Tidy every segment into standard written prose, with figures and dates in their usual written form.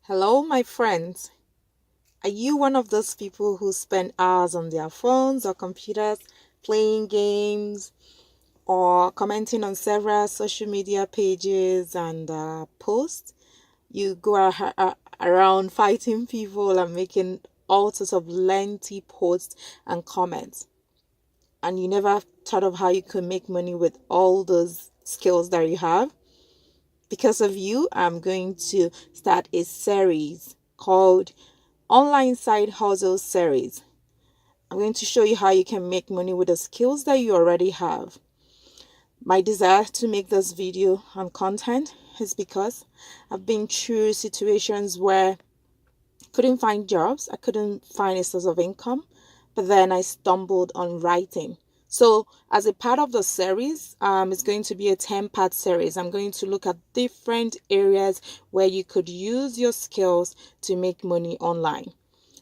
Hello, my friends. Are you one of those people who spend hours on their phones or computers playing games or commenting on several social media pages and posts? You go around fighting people and making all sorts of lengthy posts and comments, and you never thought of how you could make money with all those skills that you have. Because of you, I'm going to start a series called Online Side Hustle Series. I'm going to show you how you can make money with the skills that you already have. My desire to make this video and content is because I've been through situations where I couldn't find jobs, I couldn't find a source of income, but then I stumbled on writing. So, as a part of the series, it's going to be a 10-part series. I'm going to look at different areas where you could use your skills to make money online.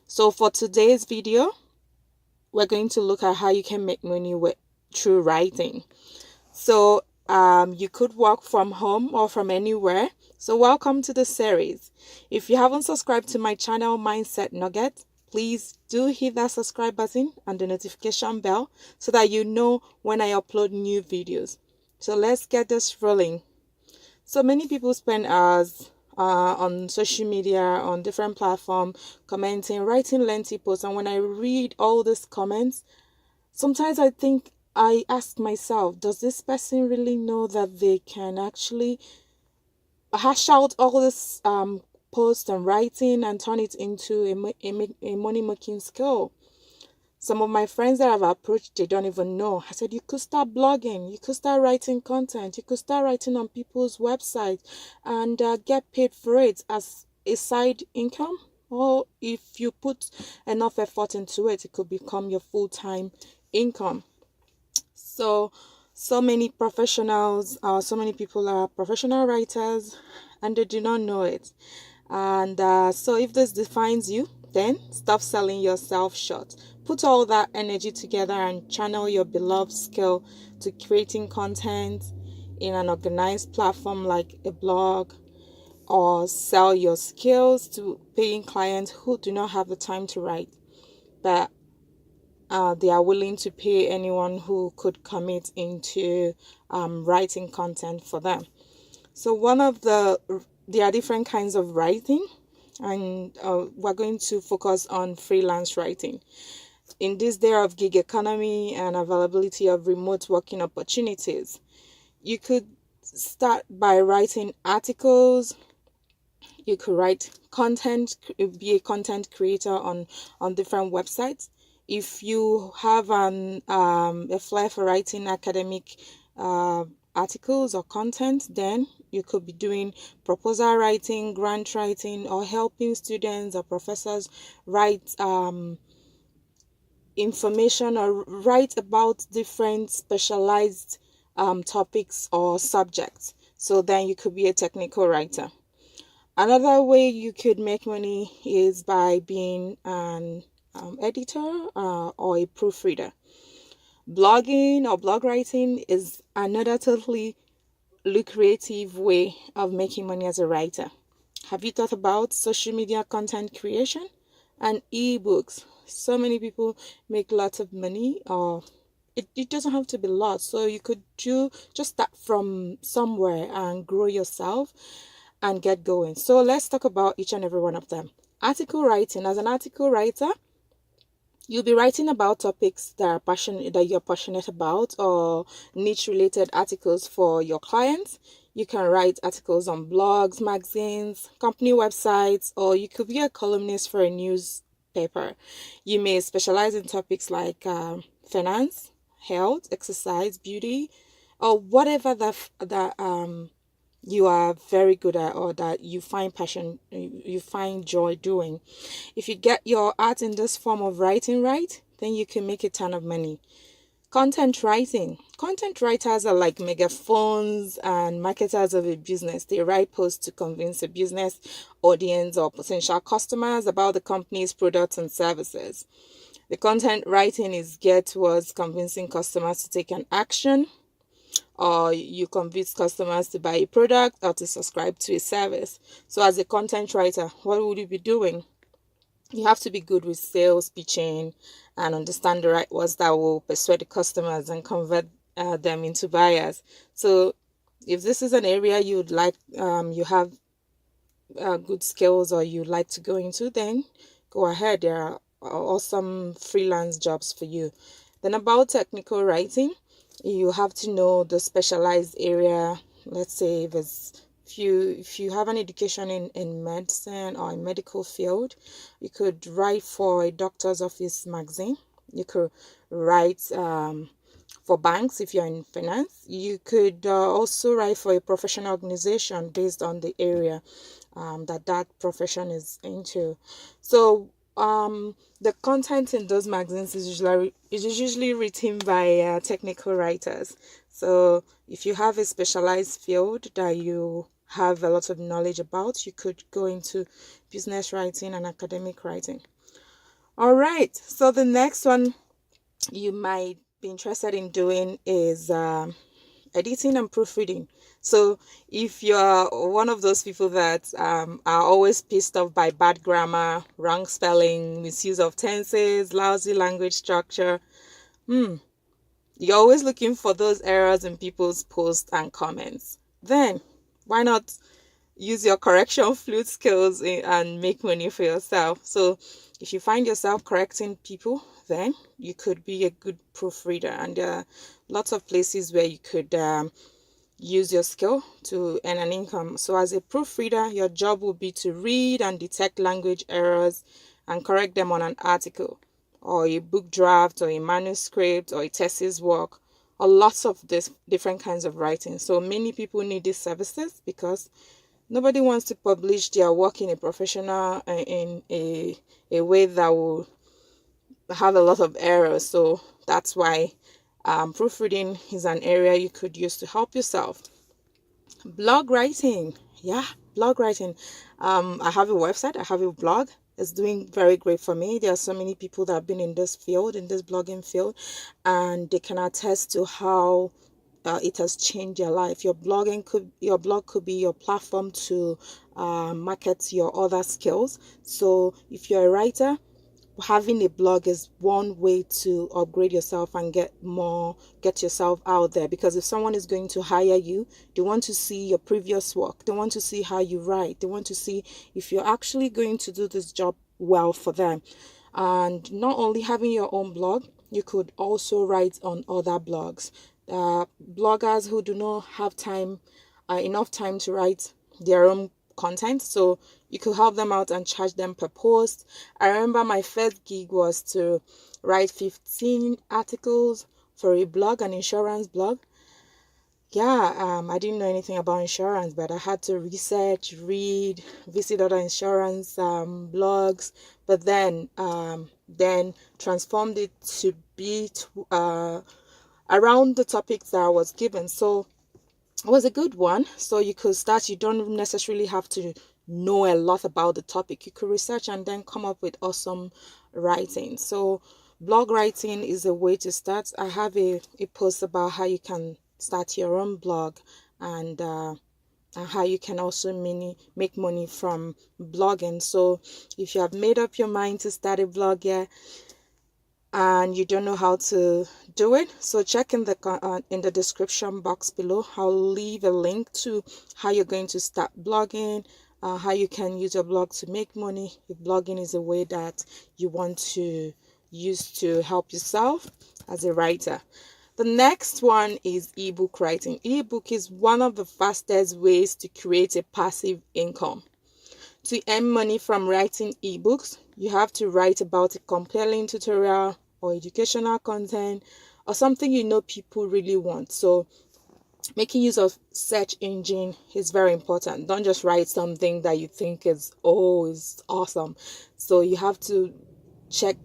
So, for today's video, we're going to look at how you can make money through writing. So, you could work from home or from anywhere. So, welcome to the series. If you haven't subscribed to my channel, Mindset Nuggets, please do hit that subscribe button and the notification bell so that you know when I upload new videos. So let's get this rolling. So many people spend hours on social media, on different platforms, commenting, writing lengthy posts. And when I read all these comments, sometimes I ask myself, does this person really know that they can actually hash out all this post and writing and turn it into a money making skill? Some of my friends that I've approached, they don't even know. I said, you could start blogging, you could start writing content, you could start writing on people's websites and get paid for it as a side income. Or if you put enough effort into it, it could become your full-time income. So many professionals, so many people are professional writers and they do not know it. And so if this defines you, then stop selling yourself short. Put all that energy together and channel your beloved skill to creating content in an organized platform like a blog, or sell your skills to paying clients who do not have the time to write, but they are willing to pay anyone who could commit into writing content for them. So there are different kinds of writing, and we're going to focus on freelance writing. In this day of gig economy and availability of remote working opportunities, you could start by writing articles. You could write content, be a content creator on different websites. If you have a flair for writing academic articles or content, then you could be doing proposal writing, grant writing, or helping students or professors write information or write about different specialized topics or subjects. So then you could be a technical writer. Another way you could make money is by being an editor or a proofreader. Blogging or blog writing is another totally lucrative way of making money as a writer. Have you thought about social media content creation and ebooks? So many people make lots of money, or it doesn't have to be lots. So you could just start from somewhere and grow yourself and get going. So let's talk about each and every one of them. Article writing. As an article writer, you'll be writing about topics that you're passionate about, or niche related articles for your clients. You can write articles on blogs, magazines, company websites, or you could be a columnist for a newspaper. You may specialize in topics like finance, health, exercise, beauty, or whatever that you are very good at, or that you find joy doing. If you get your art in this form of writing right, then you can make a ton of money. Content writing. Content writers are like megaphones and marketers of a business. They write posts to convince a business audience or potential customers about the company's products and services. The content writing is geared towards convincing customers to take an action or you convince customers to buy a product or to subscribe to a service. So as a content writer, what would you be doing? You have to be good with sales pitching and understand the right words that will persuade the customers and convert them into buyers. So if this is an area you'd like, you have good skills or you like to go into, then go ahead. There are awesome freelance jobs for you. Then about technical writing, you have to know the specialized area. Let's say if you have an education in medicine or in medical field, you could write for a doctor's office magazine. You could write for banks if you're in finance. You could also write for a professional organization based on the area that profession is into. So the content in those magazines is usually written by technical writers. So if you have a specialized field that you have a lot of knowledge about, you could go into business writing and academic writing. All right. So the next one you might be interested in doing is editing and proofreading. So if you're one of those people that are always pissed off by bad grammar, wrong spelling, misuse of tenses, lousy language structure, you're always looking for those errors in people's posts and comments, then why not use your correction flute skills and make money for yourself? So if you find yourself correcting people, then you could be a good proofreader, and there are lots of places where you could use your skill to earn an income. So as a proofreader, your job will be to read and detect language errors and correct them on an article or a book draft or a manuscript or a thesis work, or lots of this different kinds of writing. So many people need these services because nobody wants to publish their work in a professional in a way that will have a lot of errors. So that's why proofreading is an area you could use to help yourself. Blog writing. Yeah, blog writing. I have a website, I have a blog. It's doing very great for me. There are so many people that have been in this field, in this blogging field, and they can attest to how it has changed your life. Your blog could be your platform to market your other skills. So if you're a writer, having a blog is one way to upgrade yourself and get yourself out there, because if someone is going to hire you, they want to see your previous work, they want to see how you write, they want to see if you're actually going to do this job well for them. And not only having your own blog, you could also write on other blogs. Bloggers who do not have enough time to write their own content, so you could help them out and charge them per post. I remember my first gig was to write 15 articles for a blog, an insurance blog. I didn't know anything about insurance, but I had to research, read, visit other insurance blogs, but then transformed it to be around the topics that I was given. So it was a good one. So you could start, you don't necessarily have to know a lot about the topic. You could research and then come up with awesome writing. So blog writing is a way to start. I have a post about how you can start your own blog, and how you can also make money from blogging. So if you have made up your mind to start a blog, and you don't know how to do it, so check in the description box below. I'll leave a link to how you're going to start blogging, how you can use your blog to make money if blogging is a way that you want to use to help yourself as a writer. The next one is ebook writing. Ebook is one of the fastest ways to create a passive income. To earn money from writing ebooks, you have to write about a compelling tutorial or educational content or something you know people really want. So making use of search engine is very important. Don't just write something that you think is awesome. So you have to check,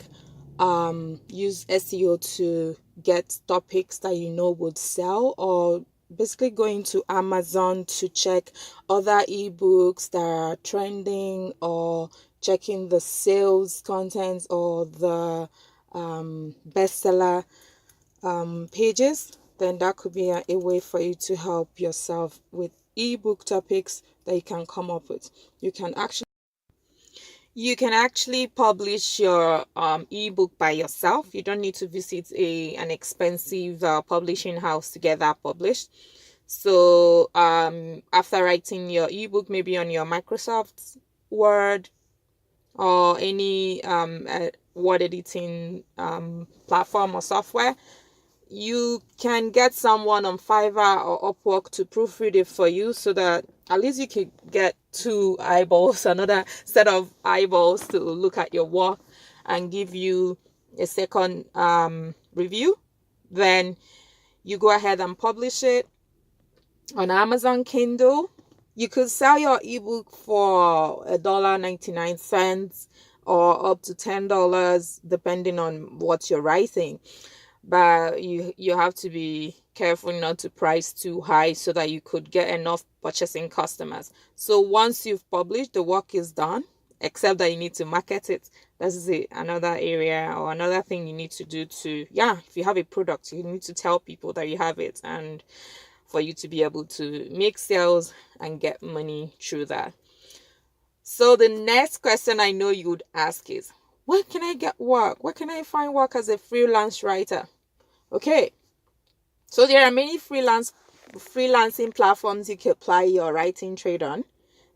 use SEO to get topics that you know would sell, or basically going to Amazon to check other ebooks that are trending, or checking the sales content or the bestseller pages then that could be a way for you to help yourself with ebook topics that you can come up with. You can actually publish your ebook by yourself. You don't need to visit an expensive publishing house to get that published. So after writing your ebook, maybe on your Microsoft Word or any word editing platform or software, you can get someone on Fiverr or Upwork to proofread it for you, so that at least you can get two eyeballs, another set of eyeballs to look at your work and give you a second review. Then you go ahead and publish it on Amazon Kindle. You could sell your ebook for $1.99 or up to $10, depending on what you're writing. But you have to be careful not to price too high so that you could get enough purchasing customers. So once you've published, the work is done, except that you need to market it. This is another area or another thing you need to do to, if you have a product, you need to tell people that you have it, and for you to be able to make sales and get money through that. So the next question I know you would ask is, where can I get work? Where can I find work as a freelance writer? Okay, so there are many freelancing platforms you can apply your writing trade on.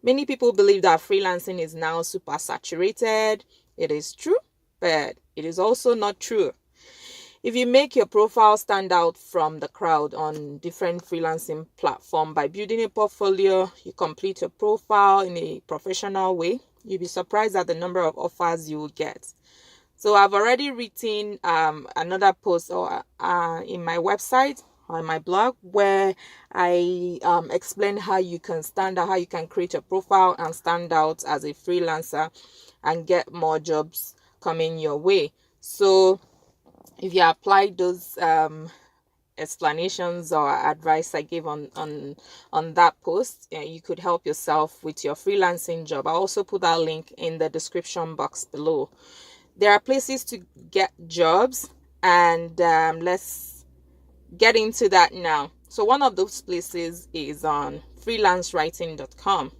Many people believe that freelancing is now super saturated. It is true, but it is also not true. If you make your profile stand out from the crowd on different freelancing platforms by building a portfolio, you complete your profile in a professional way, you'll be surprised at the number of offers you will get. So I've already written another post in my website, on my blog, where I explain how you can stand out, how you can create a profile and stand out as a freelancer and get more jobs coming your way. So if you apply those explanations or advice I gave on that post, you could help yourself with your freelancing job. I'll also put that link in the description box below. There are places to get jobs, and let's get into that now. So one of those places is on freelancewriting.com.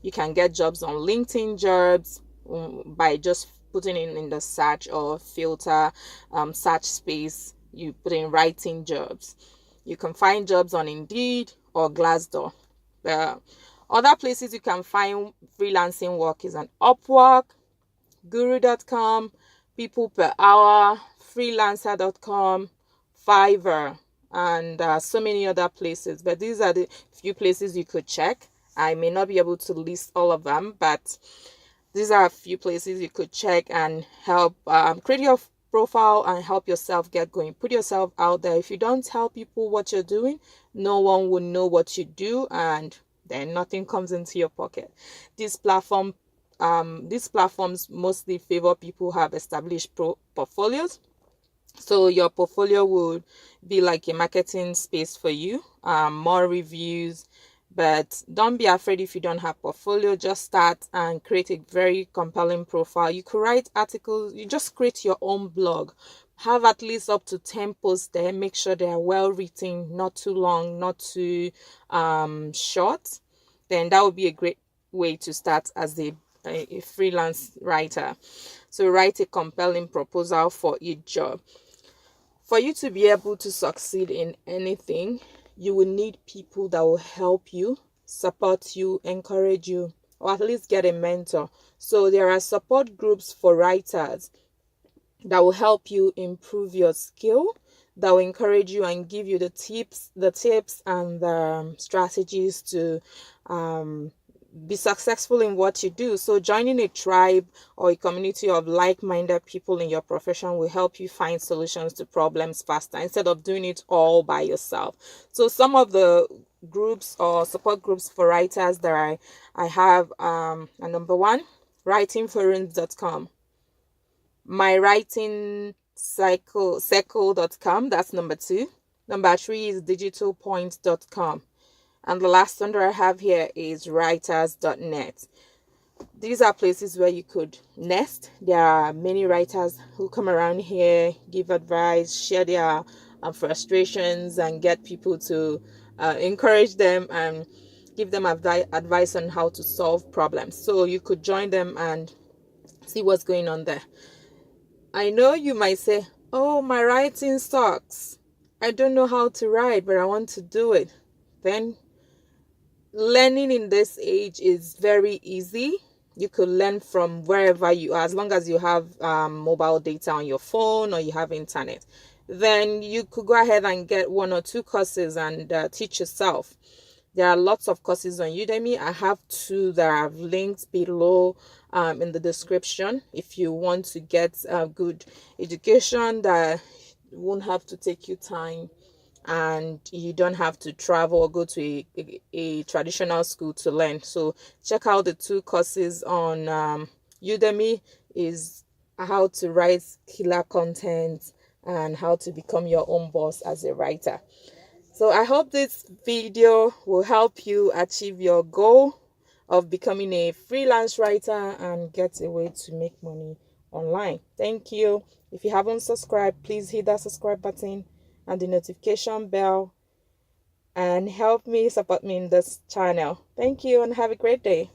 You can get jobs on LinkedIn jobs by just putting in the search or filter search space, you put in writing jobs. You can find jobs on Indeed or Glassdoor. The other places you can find freelancing work is on Upwork, Guru.com, People Per Hour, Freelancer.com, Fiverr, and so many other places. But these are the few places you could check. I may not be able to list all of them, but these are a few places you could check and help create your profile and help yourself get going. Put yourself out there. If you don't tell people what you're doing, no one will know what you do, and then nothing comes into your pocket. These platforms mostly favor people who have established portfolios. So your portfolio would be like a marketing space for you, more reviews. But don't be afraid if you don't have portfolio. Just start and create a very compelling profile. You could write articles. You just create your own blog. Have at least up to 10 posts there. Make sure they are well written, not too long, not too short. Then that would be a great way to start as a freelance writer. So write a compelling proposal for each job. For you to be able to succeed in anything, you will need people that will help you, support you, encourage you, or at least get a mentor. So there are support groups for writers that will help you improve your skill, that will encourage you and give you the tips and the strategies to be successful in what you do. So joining a tribe or a community of like-minded people in your profession will help you find solutions to problems faster instead of doing it all by yourself. So some of the groups or support groups for writers that I have are number 1, writingforums.com, mywritingcircle.com, that's number 2. Number 3 is digitalpoint.com. And the last one that I have here is writers.net. These are places where you could nest. There are many writers who come around here, give advice, share their frustrations and get people to encourage them and give them advice on how to solve problems. So you could join them and see what's going on there. I know you might say, oh, my writing sucks. I don't know how to write, but I want to do it. Then learning in this age is very easy. You could learn from wherever you are, as long as you have mobile data on your phone or you have internet. Then you could go ahead and get 1 or 2 courses and teach yourself. There are lots of courses on Udemy. I have 2 that I've linked below in the description. If you want to get a good education that won't have to take you time and you don't have to travel or go to a traditional school to learn. So check out the 2 courses on Udemy is how to write killer content and how to become your own boss as a writer. So I hope this video will help you achieve your goal of becoming a freelance writer and get a way to make money online. Thank you. If you haven't subscribed, please hit that subscribe button and the notification bell and help me support me in this channel. Thank you and have a great day.